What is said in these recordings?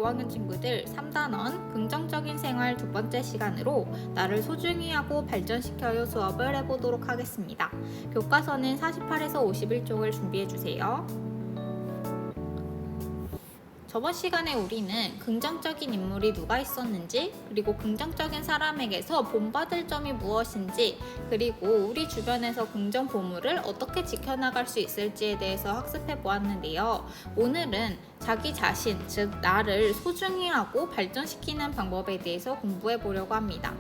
5학년 친구들 3단원 긍정적인 생활 두 번째 시간으로 나를 소중히 하고 발전시켜요 수업을 해보도록 하겠습니다. 교과서는 48에서 51쪽을 준비해주세요. 저번 시간에 우리는 긍정적인 인물이 누가 있었는지, 그리고 긍정적인 사람에게서 본받을 점이 무엇인지, 그리고 우리 주변에서 긍정 보물을 어떻게 지켜나갈 수 있을지에 대해서 학습해 보았는데요. 오늘은 자기 자신, 즉 나를 소중히 하고 발전시키는 방법에 대해서 공부해 보려고 합니다.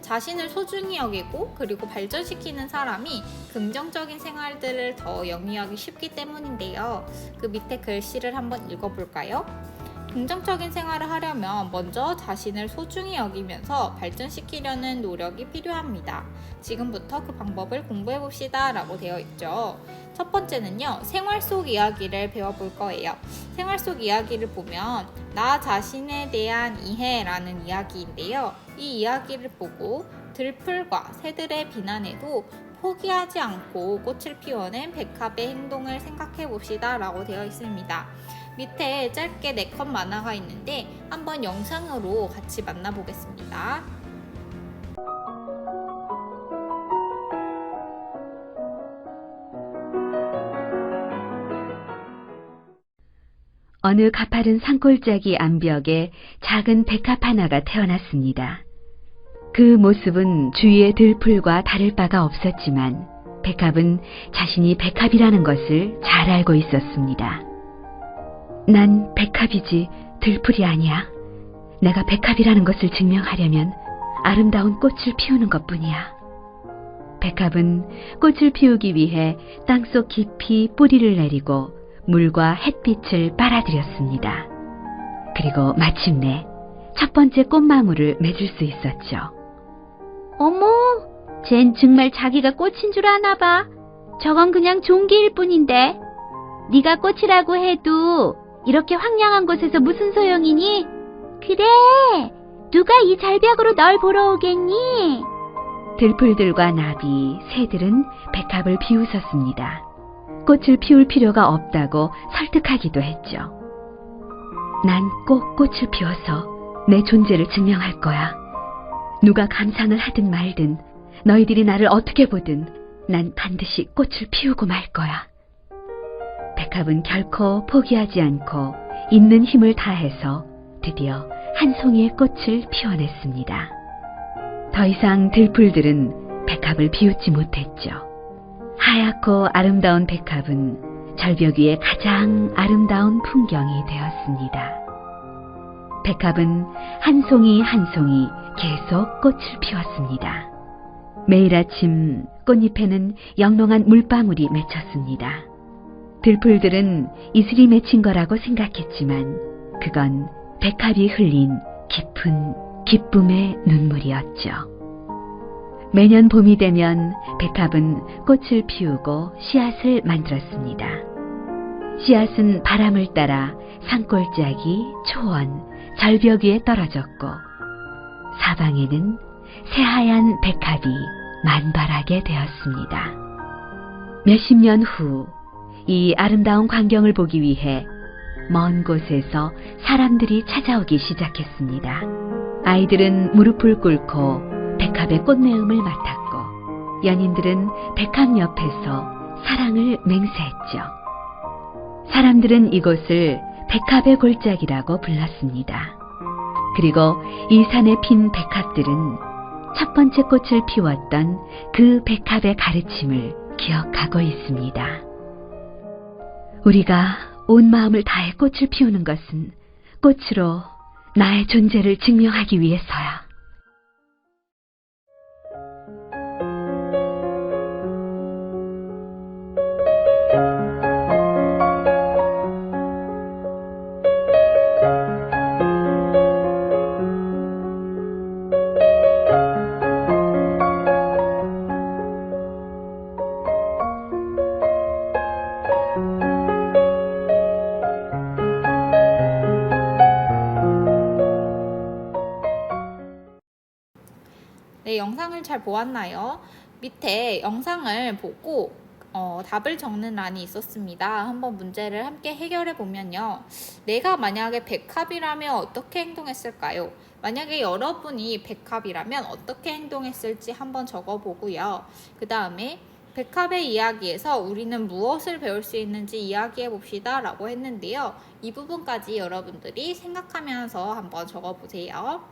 자신을 소중히 여기고 그리고 발전시키는 사람이 긍정적인 생활들을 더 영위하기 쉽기 때문인데요. 그 밑에 글씨를 한번 읽어볼까요? 긍정적인 생활을 하려면 먼저 자신을 소중히 여기면서 발전시키려는 노력이 필요합니다. 지금부터 그 방법을 공부해 봅시다 라고 되어 있죠. 첫 번째는요, 생활 속 이야기를 배워볼 거예요. 생활 속 이야기를 보면 나 자신에 대한 이해라는 이야기인데요. 이 이야기를 보고 들풀과 새들의 비난에도 포기하지 않고 꽃을 피워낸 백합의 행동을 생각해 봅시다 라고 되어 있습니다. 밑에 짧게 4컷 만화가 있는데 한번 영상으로 같이 만나보겠습니다. 어느 가파른 산골짜기 암벽에 작은 백합 하나가 태어났습니다. 그 모습은 주위의 들풀과 다를 바가 없었지만 백합은 자신이 백합이라는 것을 잘 알고 있었습니다. 난 백합이지 들풀이 아니야. 내가 백합이라는 것을 증명하려면 아름다운 꽃을 피우는 것뿐이야. 백합은 꽃을 피우기 위해 땅속 깊이 뿌리를 내리고 물과 햇빛을 빨아들였습니다. 그리고 마침내 첫 번째 꽃망울을 맺을 수 있었죠. 어머, 쟨 정말 자기가 꽃인 줄 아나 봐. 저건 그냥 종기일 뿐인데. 네가 꽃이라고 해도 이렇게 황량한 곳에서 무슨 소용이니? 그래, 누가 이 절벽으로 널 보러 오겠니? 들풀들과 나비, 새들은 백합을 비웃었습니다. 꽃을 피울 필요가 없다고 설득하기도 했죠. 난 꼭 꽃을 피워서 내 존재를 증명할 거야. 누가 감상을 하든 말든 너희들이 나를 어떻게 보든 난 반드시 꽃을 피우고 말 거야. 백합은 결코 포기하지 않고 있는 힘을 다해서 드디어 한 송이의 꽃을 피워냈습니다. 더 이상 들풀들은 백합을 비웃지 못했죠. 하얗고 아름다운 백합은 절벽 위의 가장 아름다운 풍경이 되었습니다. 백합은 한 송이 한 송이 계속 꽃을 피웠습니다. 매일 아침 꽃잎에는 영롱한 물방울이 맺혔습니다. 들풀들은 이슬이 맺힌 거라고 생각했지만 그건 백합이 흘린 깊은 기쁨의 눈물이었죠. 매년 봄이 되면 백합은 꽃을 피우고 씨앗을 만들었습니다. 씨앗은 바람을 따라 산골짜기, 초원, 절벽 위에 떨어졌고 사방에는 새하얀 백합이 만발하게 되었습니다. 몇십 년 후 이 아름다운 광경을 보기 위해 먼 곳에서 사람들이 찾아오기 시작했습니다. 아이들은 무릎을 꿇고 백합의 꽃내음을 맡았고 연인들은 백합 옆에서 사랑을 맹세했죠. 사람들은 이곳을 백합의 골짜기라고 불렀습니다. 그리고 이 산에 핀 백합들은 첫 번째 꽃을 피웠던 그 백합의 가르침을 기억하고 있습니다. 우리가 온 마음을 다해 꽃을 피우는 것은 꽃으로 나의 존재를 증명하기 위해서야. 네, 영상을 잘 보았나요? 밑에 영상을 보고 답을 적는 란이 있었습니다. 한번 문제를 함께 해결해 보면요. 내가 만약에 백합이라면 어떻게 행동했을까요? 만약에 여러분이 백합이라면 어떻게 행동했을지 한번 적어보고요. 그 다음에 백합의 이야기에서 우리는 무엇을 배울 수 있는지 이야기해 봅시다 라고 했는데요. 이 부분까지 여러분들이 생각하면서 한번 적어보세요.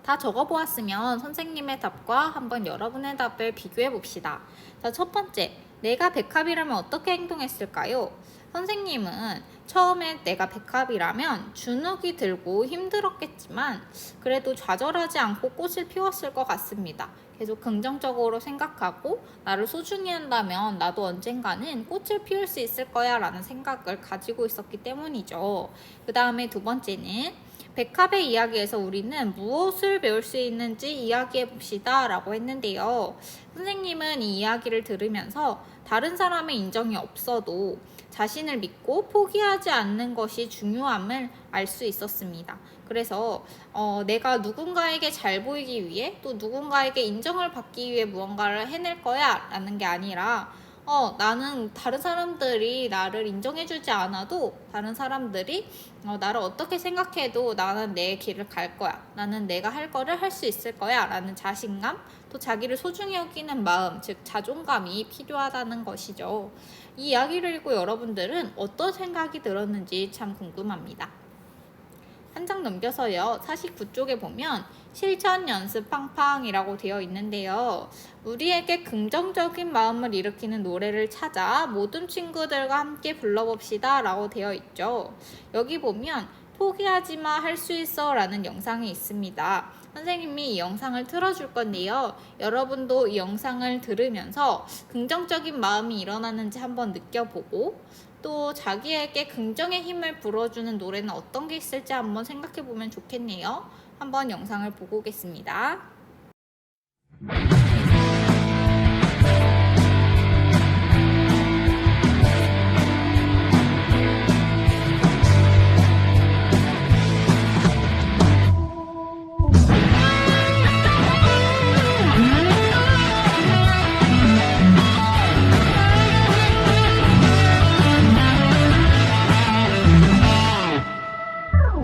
다 적어보았으면 선생님의 답과 한번 여러분의 답을 비교해 봅시다. 자, 첫 번째, 내가 백합이라면 어떻게 행동했을까요? 선생님은 처음에 내가 백합이라면 주눅이 들고 힘들었겠지만 그래도 좌절하지 않고 꽃을 피웠을 것 같습니다. 계속 긍정적으로 생각하고 나를 소중히 한다면 나도 언젠가는 꽃을 피울 수 있을 거야 라는 생각을 가지고 있었기 때문이죠. 그 다음에 두 번째는 백합의 이야기에서 우리는 무엇을 배울 수 있는지 이야기해 봅시다 라고 했는데요. 선생님은 이 이야기를 들으면서 다른 사람의 인정이 없어도 자신을 믿고 포기하지 않는 것이 중요함을 알 수 있었습니다. 그래서 내가 누군가에게 잘 보이기 위해 또 누군가에게 인정을 받기 위해 무언가를 해낼 거야 라는 게 아니라 나는 다른 사람들이 나를 인정해주지 않아도 다른 사람들이 나를 어떻게 생각해도 나는 내 길을 갈 거야. 나는 내가 할 거를 할 수 있을 거야 라는 자신감, 또 자기를 소중히 여기는 마음, 즉 자존감이 필요하다는 것이죠. 이 이야기를 읽고 여러분들은 어떤 생각이 들었는지 참 궁금합니다. 한 장 넘겨서요. 49쪽에 보면 실천 연습 팡팡이라고 되어 있는데요. 우리에게 긍정적인 마음을 일으키는 노래를 찾아 모든 친구들과 함께 불러봅시다 라고 되어 있죠. 여기 보면 포기하지마 할 수 있어 라는 영상이 있습니다. 선생님이 이 영상을 틀어줄 건데요. 여러분도 이 영상을 들으면서 긍정적인 마음이 일어나는지 한번 느껴보고 또 자기에게 긍정의 힘을 불어주는 노래는 어떤 게 있을지 한번 생각해 보면 좋겠네요. 한번 영상을 보고 오겠습니다.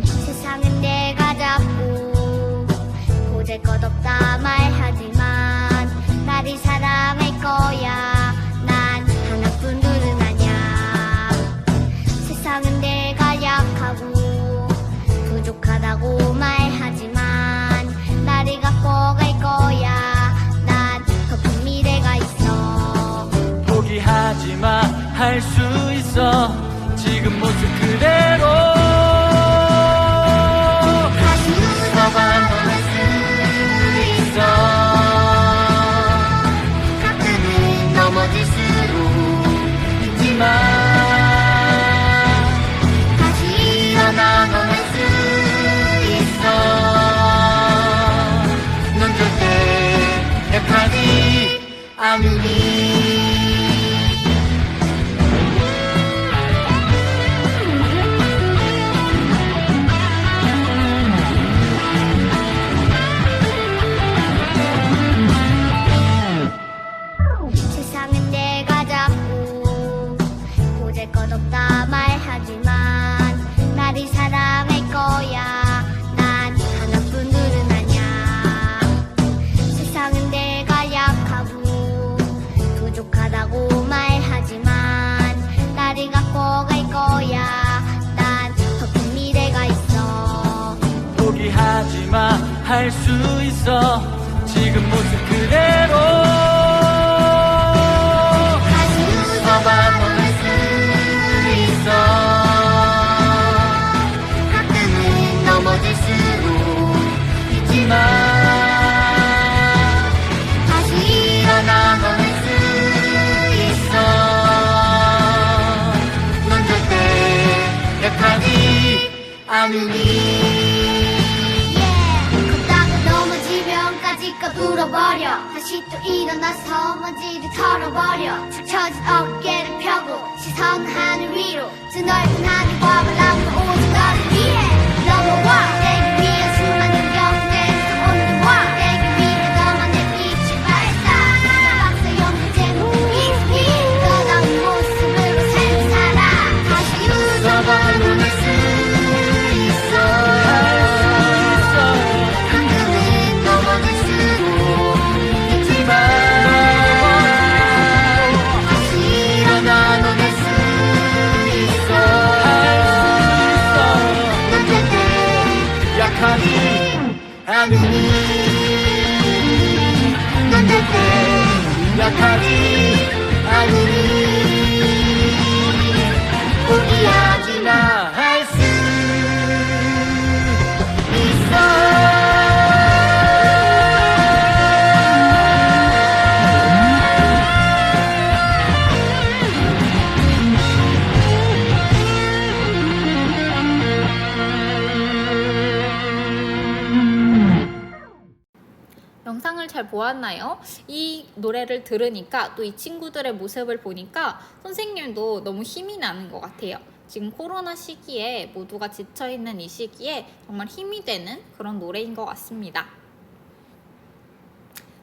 세상은 내가 잡고 보잘것없다 말하지만 나를 사랑할 거야. 난 하나뿐들은 아냐. 세상은 내가 약하고 부족하다고 말하지만 나를 갖고 갈 거야. 난 더 큰 미래가 있어. 포기하지마 할 수 있어 지금 모습 그대로 다시 웃어봐도 수 있어. 가끔은 넘어질수록 잊지마 다시 일어나고 수 있어. 넌 절대 약하지 않으니 세상은 내가 잡고 보잘것없다 말하지만 나를 사랑할 거야. 난 하나뿐들은 아냐. 세상은 내가 약하고 부족하다고 말하지만 나를 갖고 갈 거야. 난 더 큰 미래가 있어. 포기하지마 할 수 있어 지금 모습 그대로 다시 웃어봐도 수 있어. 가끔은 넘어질수록 잊지마 다시 일어나고 수 있어. 넌 절대 약하지 않으니 걷다가 넘어지면 까짓거 울어버려. 다시 또 일어나서 먼지를 털어버려. 축 처진 어깨를 펴고 시선 하늘 위로. 저 넓은 하늘과 바람으로 오직 너를 위해 넘어와. 내게 위해 수많은 경계에서 온도와 내게 위해 너만의 빛을 발사. 박사 연구 제목이 않으니 넌 절대 약하지 않으니 포기하지 마 할 수 영상을 잘 보았나요? 이 노래를 들으니까 또 이 친구들의 모습을 보니까 선생님도 너무 힘이 나는 것 같아요. 지금 코로나 시기에 모두가 지쳐있는 이 시기에 정말 힘이 되는 그런 노래인 것 같습니다.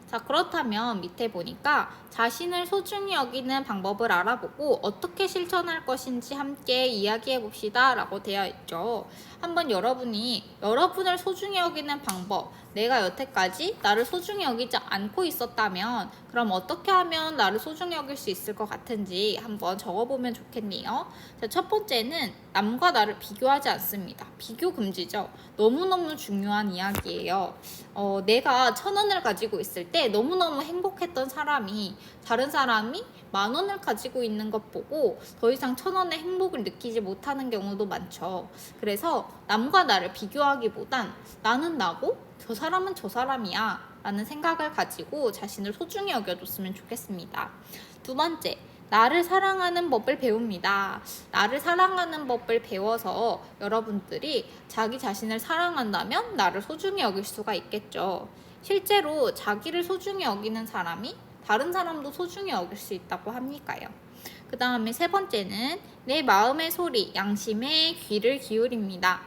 자, 그렇다면 밑에 보니까 자신을 소중히 여기는 방법을 알아보고 어떻게 실천할 것인지 함께 이야기해 봅시다 라고 되어 있죠. 한번 여러분이 여러분을 소중히 여기는 방법, 내가 여태까지 나를 소중히 여기지 않고 있었다면 그럼 어떻게 하면 나를 소중히 여길 수 있을 것 같은지 한번 적어보면 좋겠네요. 자, 첫 번째는 남과 나를 비교하지 않습니다. 비교 금지죠. 너무너무 중요한 이야기예요. 내가 1,000원을 가지고 있을 때 너무너무 행복했던 사람이 다른 사람이 10,000원을 가지고 있는 것 보고 더 이상 1,000원의 행복을 느끼지 못하는 경우도 많죠. 그래서 남과 나를 비교하기보단 나는 나고 저 사람은 저 사람이야 라는 생각을 가지고 자신을 소중히 여겨줬으면 좋겠습니다. 두 번째, 나를 사랑하는 법을 배웁니다. 나를 사랑하는 법을 배워서 여러분들이 자기 자신을 사랑한다면 나를 소중히 여길 수가 있겠죠. 실제로 자기를 소중히 여기는 사람이 다른 사람도 소중히 여길 수 있다고 하니까요. 그 다음에 세 번째는 내 마음의 소리, 양심에 귀를 기울입니다.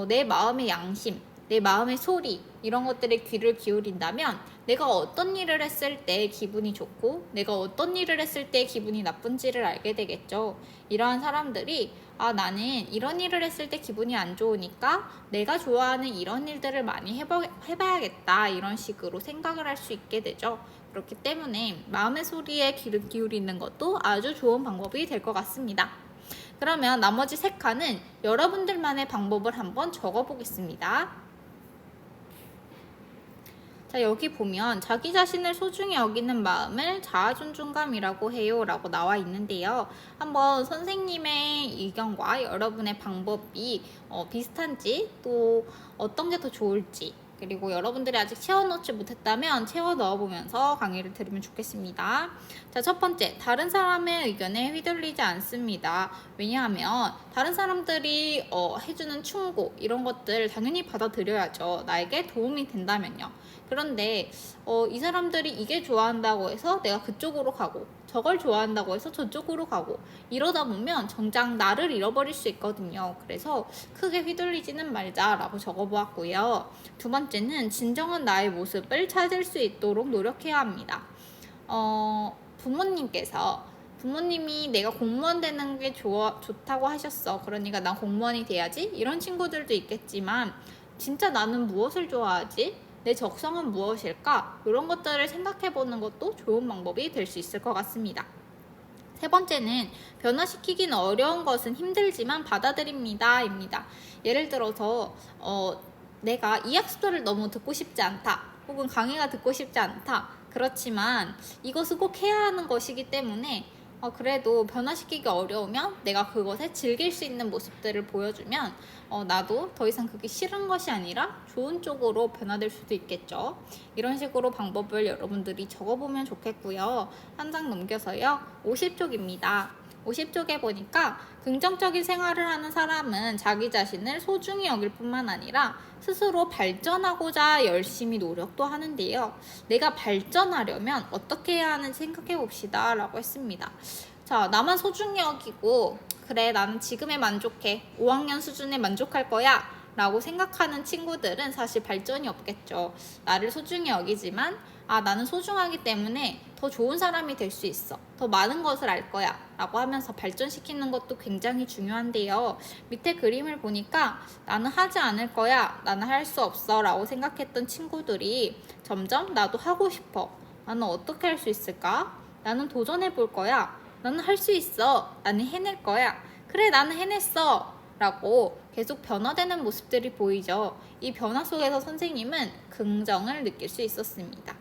내 마음의 양심, 내 마음의 소리 이런 것들에 귀를 기울인다면 내가 어떤 일을 했을 때 기분이 좋고 내가 어떤 일을 했을 때 기분이 나쁜지를 알게 되겠죠. 이러한 사람들이 나는 이런 일을 했을 때 기분이 안 좋으니까 내가 좋아하는 이런 일들을 많이 해봐야겠다 이런 식으로 생각을 할 수 있게 되죠. 그렇기 때문에 마음의 소리에 귀를 기울이는 것도 아주 좋은 방법이 될 것 같습니다. 그러면 나머지 3칸은 여러분들만의 방법을 한번 적어보겠습니다. 자, 여기 보면 자기 자신을 소중히 여기는 마음을 자아존중감이라고 해요 라고 나와 있는데요. 한번 선생님의 의견과 여러분의 방법이 비슷한지 또 어떤 게 더 좋을지 그리고 여러분들이 아직 채워넣지 못했다면 채워 넣어보면서 강의를 들으면 좋겠습니다. 자, 첫 번째, 다른 사람의 의견에 휘둘리지 않습니다. 왜냐하면 다른 사람들이 해주는 충고 이런 것들 당연히 받아들여야죠. 나에게 도움이 된다면요. 그런데 이 사람들이 이게 좋아한다고 해서 내가 그쪽으로 가고 저걸 좋아한다고 해서 저쪽으로 가고 이러다 보면 정작 나를 잃어버릴 수 있거든요. 그래서 크게 휘둘리지는 말자라고 적어보았고요. 두 번째는 진정한 나의 모습을 찾을 수 있도록 노력해야 합니다. 부모님이 내가 공무원 되는 게 좋다고 하셨어. 그러니까 난 공무원이 돼야지. 이런 친구들도 있겠지만 진짜 나는 무엇을 좋아하지? 내 적성은 무엇일까? 이런 것들을 생각해보는 것도 좋은 방법이 될 수 있을 것 같습니다. 세 번째는 변화시키긴 어려운 것은 힘들지만 받아들입니다. 입니다. 예를 들어서 내가 이 학습도를 너무 듣고 싶지 않다. 혹은 강의가 듣고 싶지 않다. 그렇지만 이것은 꼭 해야 하는 것이기 때문에 그래도 변화시키기 어려우면 내가 그것에 즐길 수 있는 모습들을 보여주면 나도 더 이상 그게 싫은 것이 아니라 좋은 쪽으로 변화될 수도 있겠죠. 이런 식으로 방법을 여러분들이 적어보면 좋겠고요. 한 장 넘겨서요. 50쪽입니다. 50쪽에 보니까 긍정적인 생활을 하는 사람은 자기 자신을 소중히 여길 뿐만 아니라 스스로 발전하고자 열심히 노력도 하는데요. 내가 발전하려면 어떻게 해야 하는지 생각해 봅시다 라고 했습니다. 자, 나만 소중히 여기고 그래 나는 지금에 만족해 5학년 수준에 만족할 거야 라고 생각하는 친구들은 사실 발전이 없겠죠. 나를 소중히 여기지만 나는 소중하기 때문에 더 좋은 사람이 될 수 있어. 더 많은 것을 알 거야 라고 하면서 발전시키는 것도 굉장히 중요한데요. 밑에 그림을 보니까 나는 하지 않을 거야, 나는 할 수 없어 라고 생각했던 친구들이 점점 나도 하고 싶어. 나는 어떻게 할 수 있을까? 나는 도전해 볼 거야. 나는 할 수 있어. 나는 해낼 거야. 그래 나는 해냈어. 라고 계속 변화되는 모습들이 보이죠. 이 변화 속에서 선생님은 긍정을 느낄 수 있었습니다.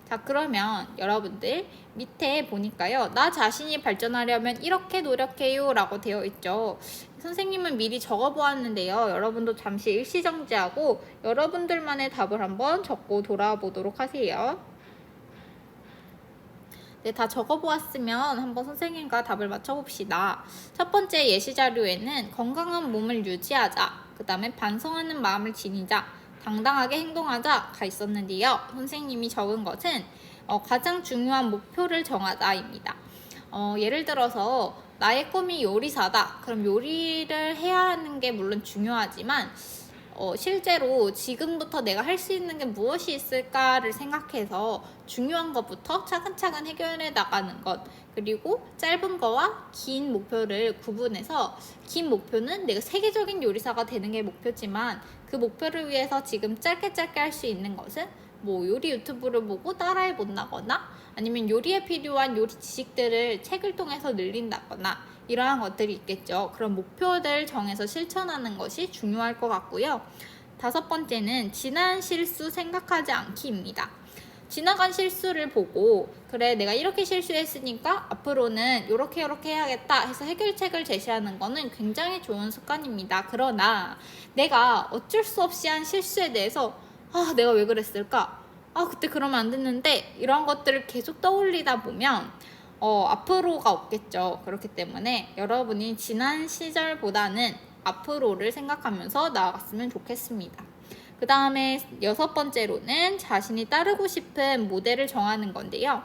자, 그러면 여러분들 밑에 보니까요, 나 자신이 발전하려면 이렇게 노력해요 라고 되어 있죠. 선생님은 미리 적어 보았는데요, 여러분도 잠시 일시정지하고 여러분들만의 답을 한번 적고 돌아와 보도록 하세요. 네, 다 적어보았으면 한번 선생님과 답을 맞춰봅시다. 첫 번째 예시 자료에는 건강한 몸을 유지하자, 그 다음에 반성하는 마음을 지니자, 당당하게 행동하자가 있었는데요. 선생님이 적은 것은 가장 중요한 목표를 정하자입니다. 예를 들어서 나의 꿈이 요리사다. 그럼 요리를 해야 하는 게 물론 중요하지만 실제로 지금부터 내가 할 수 있는 게 무엇이 있을까를 생각해서 중요한 것부터 차근차근 해결해 나가는 것, 그리고 짧은 거와 긴 목표를 구분해서, 긴 목표는 내가 세계적인 요리사가 되는 게 목표지만 그 목표를 위해서 지금 짧게 할 수 있는 것은 뭐 요리 유튜브를 보고 따라해 본다거나 아니면 요리에 필요한 요리 지식들을 책을 통해서 늘린다거나 이러한 것들이 있겠죠. 그런 목표들 정해서 실천하는 것이 중요할 것 같고요. 다섯 번째는 지난 실수 생각하지 않기입니다. 지나간 실수를 보고 그래 내가 이렇게 실수했으니까 앞으로는 이렇게 해야겠다 해서 해결책을 제시하는 거는 굉장히 좋은 습관입니다. 그러나 내가 어쩔 수 없이 한 실수에 대해서 내가 왜 그랬을까? 그때 그러면 안 됐는데 이런 것들을 계속 떠올리다 보면 앞으로가 없겠죠. 그렇기 때문에 여러분이 지난 시절보다는 앞으로를 생각하면서 나아갔으면 좋겠습니다. 그 다음에 여섯 번째로는 자신이 따르고 싶은 모델을 정하는 건데요.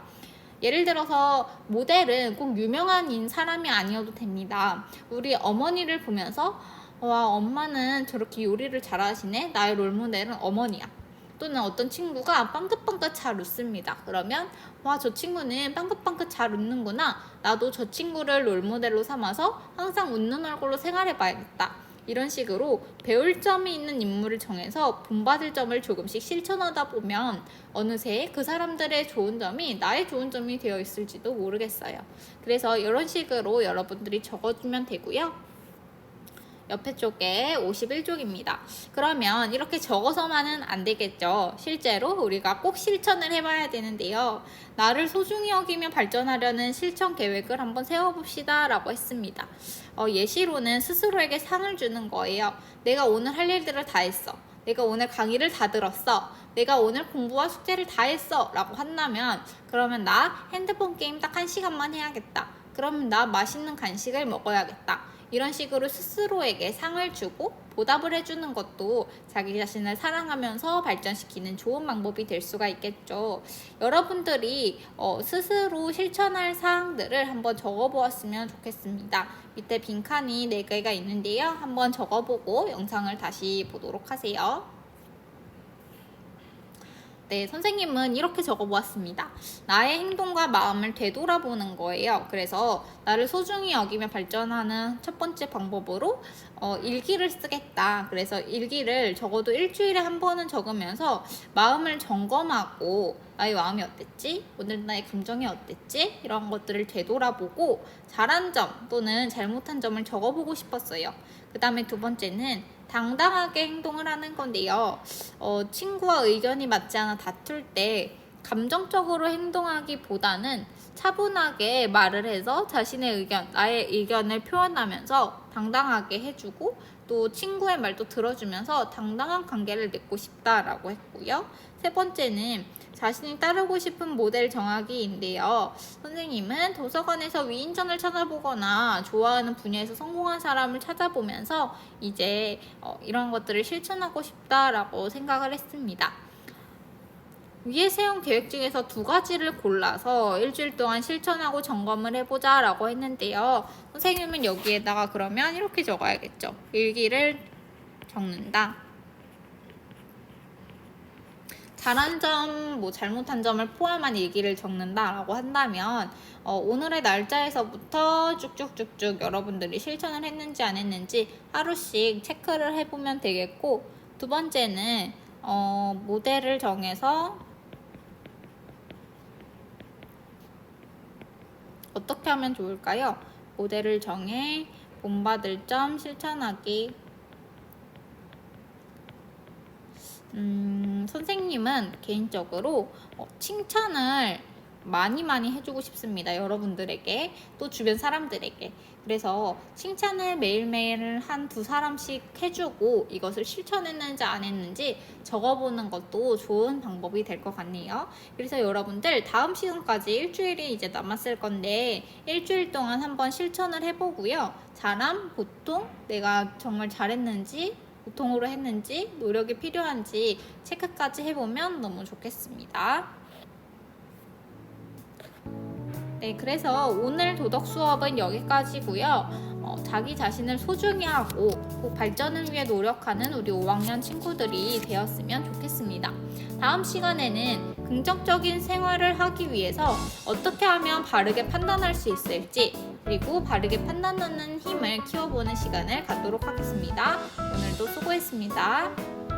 예를 들어서 모델은 꼭 유명한 사람이 아니어도 됩니다. 우리 어머니를 보면서 와, 엄마는 저렇게 요리를 잘하시네. 나의 롤모델은 어머니야. 또는 어떤 친구가 빵긋빵긋 잘 웃습니다. 그러면 와, 저 친구는 빵긋빵긋 잘 웃는구나. 나도 저 친구를 롤모델로 삼아서 항상 웃는 얼굴로 생활해봐야겠다. 이런 식으로 배울 점이 있는 인물을 정해서 본받을 점을 조금씩 실천하다 보면 어느새 그 사람들의 좋은 점이 나의 좋은 점이 되어 있을지도 모르겠어요. 그래서 이런 식으로 여러분들이 적어주면 되고요. 옆에 쪽에 51쪽입니다. 그러면 이렇게 적어서만은 안 되겠죠. 실제로 우리가 꼭 실천을 해봐야 되는데요. 나를 소중히 여기며 발전하려는 실천 계획을 한번 세워봅시다 라고 했습니다. 예시로는 스스로에게 상을 주는 거예요. 내가 오늘 할 일들을 다 했어. 내가 오늘 강의를 다 들었어. 내가 오늘 공부와 숙제를 다 했어 라고 한다면 그러면 나 핸드폰 게임 딱 1시간만 해야겠다. 그러면 나 맛있는 간식을 먹어야겠다. 이런 식으로 스스로에게 상을 주고 보답을 해주는 것도 자기 자신을 사랑하면서 발전시키는 좋은 방법이 될 수가 있겠죠. 여러분들이 스스로 실천할 사항들을 한번 적어보았으면 좋겠습니다. 밑에 빈칸이 4개가 있는데요. 한번 적어보고 영상을 다시 보도록 하세요. 네, 선생님은 이렇게 적어보았습니다. 나의 행동과 마음을 되돌아보는 거예요. 그래서 나를 소중히 여기며 발전하는 첫 번째 방법으로 일기를 쓰겠다. 그래서 일기를 적어도 일주일에 한 번은 적으면서 마음을 점검하고 나의 마음이 어땠지? 오늘 나의 감정이 어땠지? 이런 것들을 되돌아보고 잘한 점 또는 잘못한 점을 적어보고 싶었어요. 그 다음에 두 번째는 당당하게 행동을 하는 건데요. 친구와 의견이 맞지 않아 다툴 때 감정적으로 행동하기보다는 차분하게 말을 해서 자신의 의견, 나의 의견을 표현하면서 당당하게 해주고 또 친구의 말도 들어주면서 당당한 관계를 맺고 싶다라고 했고요. 세 번째는 자신이 따르고 싶은 모델 정하기인데요. 선생님은 도서관에서 위인전을 찾아보거나 좋아하는 분야에서 성공한 사람을 찾아보면서 이제 이런 것들을 실천하고 싶다라고 생각을 했습니다. 위에 세운 계획 중에서 2가지를 골라서 일주일 동안 실천하고 점검을 해보자 라고 했는데요. 선생님은 여기에다가 그러면 이렇게 적어야겠죠. 일기를 적는다. 잘한 점, 잘못한 점을 포함한 일기를 적는다 라고 한다면 오늘의 날짜에서부터 쭉쭉쭉쭉 여러분들이 실천을 했는지 안 했는지 하루씩 체크를 해보면 되겠고, 두 번째는 모델을 정해서 어떻게 하면 좋을까요? 모델을 정해 본받을 점 실천하기. 선생님은 개인적으로 칭찬을 많이 해주고 싶습니다. 여러분들에게, 또 주변 사람들에게. 그래서 칭찬을 매일매일 한 2사람씩 해주고 이것을 실천했는지 안 했는지 적어보는 것도 좋은 방법이 될 것 같네요. 그래서 여러분들 다음 시간까지 일주일이 이제 남았을 건데 일주일 동안 한번 실천을 해보고요. 잘함, 보통, 내가 정말 잘했는지, 보통으로 했는지, 노력이 필요한지 체크까지 해보면 너무 좋겠습니다. 네, 그래서 오늘 도덕 수업은 여기까지고요. 자기 자신을 소중히 하고 꼭 발전을 위해 노력하는 우리 5학년 친구들이 되었으면 좋겠습니다. 다음 시간에는 긍정적인 생활을 하기 위해서 어떻게 하면 바르게 판단할 수 있을지, 그리고 바르게 판단하는 힘을 키워보는 시간을 갖도록 하겠습니다. 오늘도 수고했습니다.